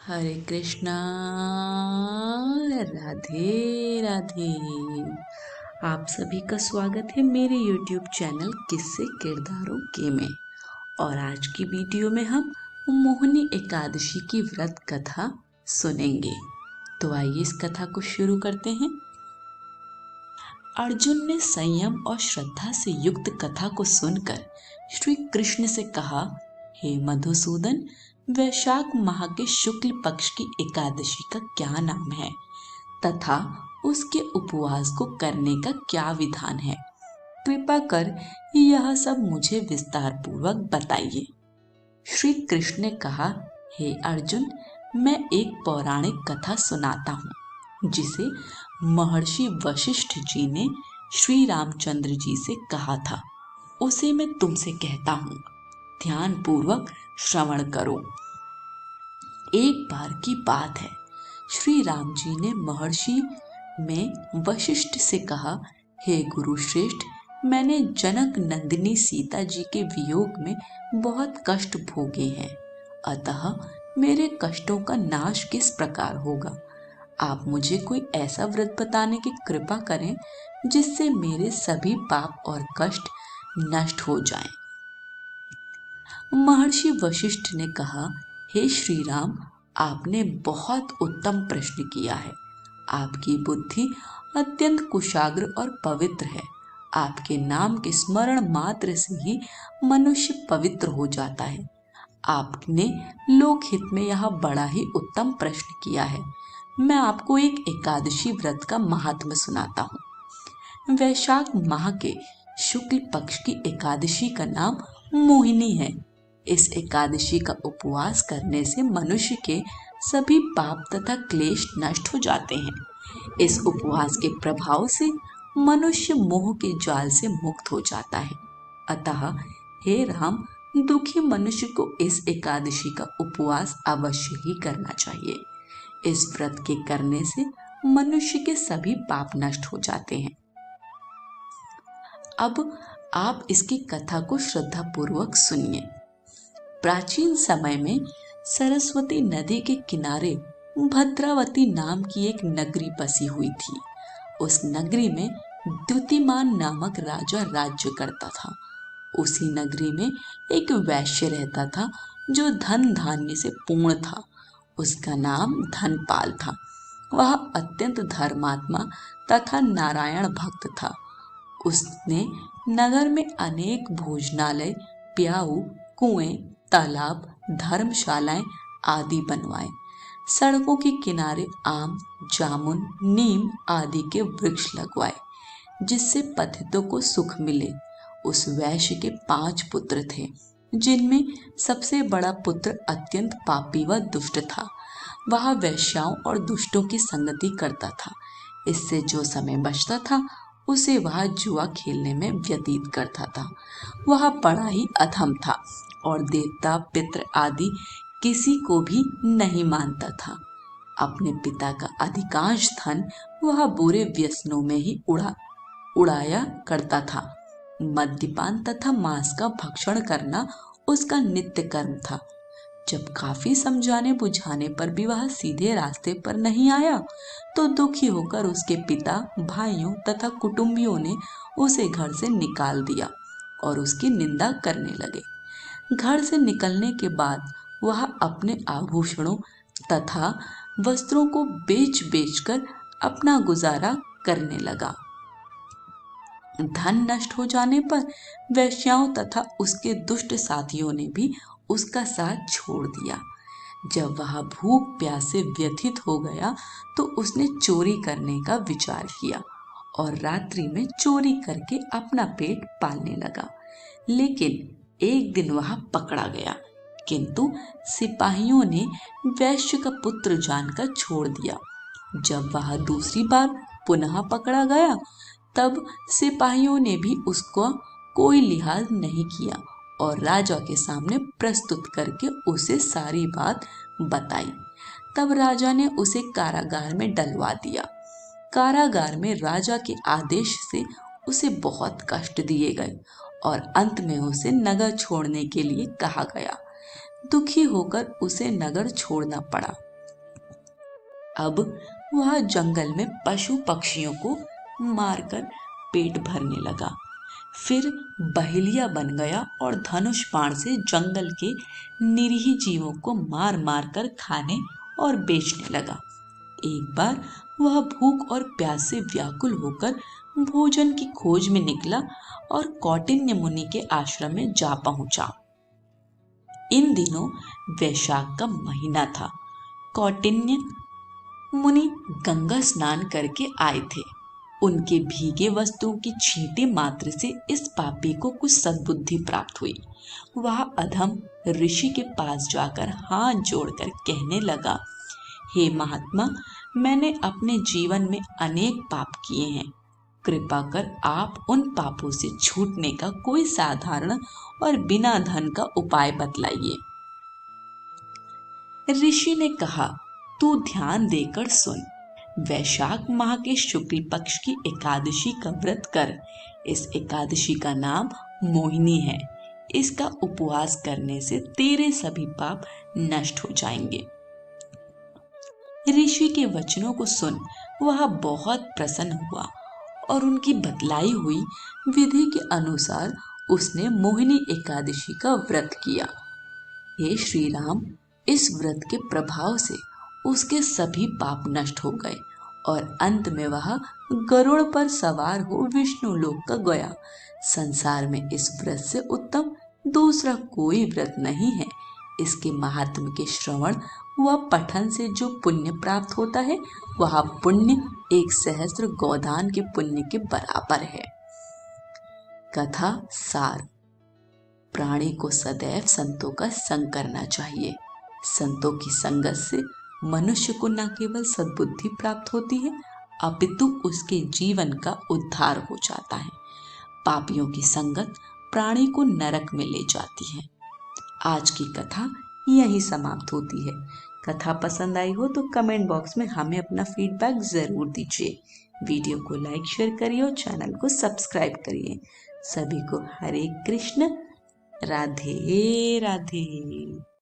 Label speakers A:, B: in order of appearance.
A: हरे कृष्णा। राधे राधे। आप सभी का स्वागत है मेरे YouTube चैनल किस्से किरदारों के में। और आज की वीडियो में हम मोहिनी एकादशी की व्रत कथा सुनेंगे। तो आइए इस कथा को शुरू करते हैं। अर्जुन ने संयम और श्रद्धा से युक्त कथा को सुनकर श्री कृष्ण से कहा, हे मधुसूदन, वैशाख माह के शुक्ल पक्ष की एकादशी का क्या नाम है तथा उसके उपवास को करने का क्या विधान है? कृपा कर यह सब मुझे विस्तार पूर्वक बताइए। श्री कृष्ण ने कहा, हे अर्जुन, मैं एक पौराणिक कथा सुनाता हूँ जिसे महर्षि वशिष्ठ जी ने श्री रामचंद्र जी से कहा था। उसे मैं तुमसे कहता हूँ, ध्यान पूर्वक श्रवण करो। एक बार की बात है, श्री राम जी ने महर्षि में वशिष्ठ से कहा, हे गुरु श्रेष्ठ, मैंने जनक नंदिनी सीता जी के वियोग में बहुत कष्ट भोगे हैं, अतः मेरे कष्टों का नाश किस प्रकार होगा? आप मुझे कोई ऐसा व्रत बताने की कृपा करें जिससे मेरे सभी पाप और कष्ट नष्ट हो जाएं। महर्षि वशिष्ठ ने कहा, हे श्री राम, आपने बहुत उत्तम प्रश्न किया है। आपकी बुद्धि अत्यंत कुशाग्र और पवित्र है। आपके नाम के स्मरण मात्र से ही मनुष्य पवित्र हो जाता है। आपने लोकहित में यह बड़ा ही उत्तम प्रश्न किया है। मैं आपको एक एकादशी व्रत का महात्म्य सुनाता हूँ। वैशाख माह के शुक्ल पक्ष की एकादशी का नाम मोहिनी है। इस एकादशी का उपवास करने से मनुष्य के सभी पाप तथा क्लेश नष्ट हो जाते हैं। इस उपवास के प्रभाव से मनुष्य मोह के जाल से मुक्त हो जाता है। अतः हे राम, दुखी मनुष्य को इस एकादशी का उपवास अवश्य ही करना चाहिए। इस व्रत के करने से मनुष्य के सभी पाप नष्ट हो जाते हैं। अब आप इसकी कथा को श्रद्धा पूर्वक सुनिए। प्राचीन समय में सरस्वती नदी के किनारे भद्रावती नाम की एक नगरी बसी हुई थी। उस नगरी में द्युतिमान नामक राजा राज्य करता था। उसी नगरी में एक वैश्य रहता था जो धन धान्य से पूर्ण था। उसका नाम धनपाल था। वह अत्यंत धर्मात्मा तथा नारायण भक्त था। उसने नगर में अनेक भोजनालय, प्याऊ, कुएं, तालाब, धर्मशालाएं आदि बनवाए। सड़कों के किनारे आम, जामुन, नीम आदि के वृक्ष लगवाए जिससे पथितों को सुख मिले। उस वैश्य के 5 पुत्र थे, जिनमें सबसे बड़ा पुत्र अत्यंत पापी व दुष्ट था। वह वैश्याओं और दुष्टों की संगति करता था। इससे जो समय बचता था उसे वह जुआ खेलने में व्यतीत करता था। वह बड़ा ही अधम था और देवता, पितृ आदि किसी को भी नहीं मानता था। अपने पिता का अधिकांश धन वह बुरे व्यसनों में ही उड़ाया करता था। मद्यपान तथा मांस का भक्षण करना उसका नित्य कर्म था। जब काफी समझाने बुझाने पर भी वह सीधे रास्ते पर नहीं आया तो दुखी होकर उसके पिता, भाइयों तथा कुटुंबियों ने उसे घर से निकाल दिया और उसकी निंदा करने लगे। घर से निकलने के बाद वह अपने आभूषणों तथा वस्त्रों को बेच बेचकर अपना गुजारा करने लगा। धन नष्ट हो जाने पर वैश्याओं तथा उसके दुष्ट साथियों ने भी उसका साथ छोड़ दिया। जब वह भूख प्यास से व्यथित हो गया तो उसने चोरी करने का विचार किया और रात्रि में चोरी करके अपना पेट पालने लगा। लेकिन एक दिन वह पकड़ा गया, किंतु सिपाहियों ने वैश्य का पुत्र जानकर छोड़ दिया। जब वह दूसरी बार पुनः पकड़ा गया तब सिपाहियों ने भी उसको कोई लिहाज नहीं किया और राजा के सामने प्रस्तुत करके उसे सारी बात बताई। तब राजा ने उसे कारागार में डलवा दिया। कारागार में राजा के आदेश से उसे बहुत कष्ट दिए गए और अंत में उसे नगर छोड़ने के लिए कहा गया। दुखी होकर उसे नगर छोड़ना पड़ा। अब वह जंगल में पशु पक्षियों को मारकर पेट भरने लगा। फिर बहेलिया बन गया और धनुष बाण से जंगल के निरीह जीवों को मार मार कर खाने और बेचने लगा। एक बार वह भूख और प्यास से व्याकुल होकर भोजन की खोज में निकला और कौटिन्य मुनि के आश्रम में जा पहुंचा। इन दिनों वैशाख का महीना था। कौटिन्य मुनि गंगा स्नान करके आए थे। उनके भीगे वस्त्रों की छींटे मात्र से इस पापी को कुछ सद्बुद्धि प्राप्त हुई। वह अधम ऋषि के पास जाकर हाथ जोड़कर कहने लगा, हे महात्मा, मैंने अपने जीवन में अनेक पाप किए हैं। कृपा कर आप उन पापों से छूटने का कोई साधारण और बिना धन का उपाय बतलाइए। ऋषि ने कहा, तू ध्यान देकर सुन। वैशाख माह के शुक्ल पक्ष की एकादशी का व्रत कर। इस एकादशी का नाम मोहिनी है। इसका उपवास करने से तेरे सभी पाप नष्ट हो जाएंगे। ऋषि के वचनों को सुन वह बहुत प्रसन्न हुआ और उनकी बतलाई हुई विधि के अनुसार उसने मोहिनी एकादशी का व्रत किया। हे श्री राम, इस व्रत के प्रभाव से उसके सभी पाप नष्ट हो गए और अंत में वह गरुड़ पर सवार हो विष्णु लोक का गया। संसार में इस व्रत से उत्तम दूसरा कोई व्रत नहीं है। इसके महात्म के श्रवण व पठन से जो पुण्य प्राप्त होता है वह पुण्य 1,000 गोदान के पुण्य के बराबर है। कथा सार। प्राणी को सदैव संतों का संग करना चाहिए। संतों की संगत से मनुष्य को न केवल सद्बुद्धि प्राप्त होती है अपितु उसके जीवन का उद्धार हो जाता है। पापियों की संगत प्राणी को नरक में ले जाती है। आज की कथा यही समाप्त होती है। कथा पसंद आई हो तो कमेंट बॉक्स में हमें अपना फीडबैक जरूर दीजिए। वीडियो को लाइक शेयर करिए और चैनल को सब्सक्राइब करिए। सभी को हरे कृष्ण, राधे राधे।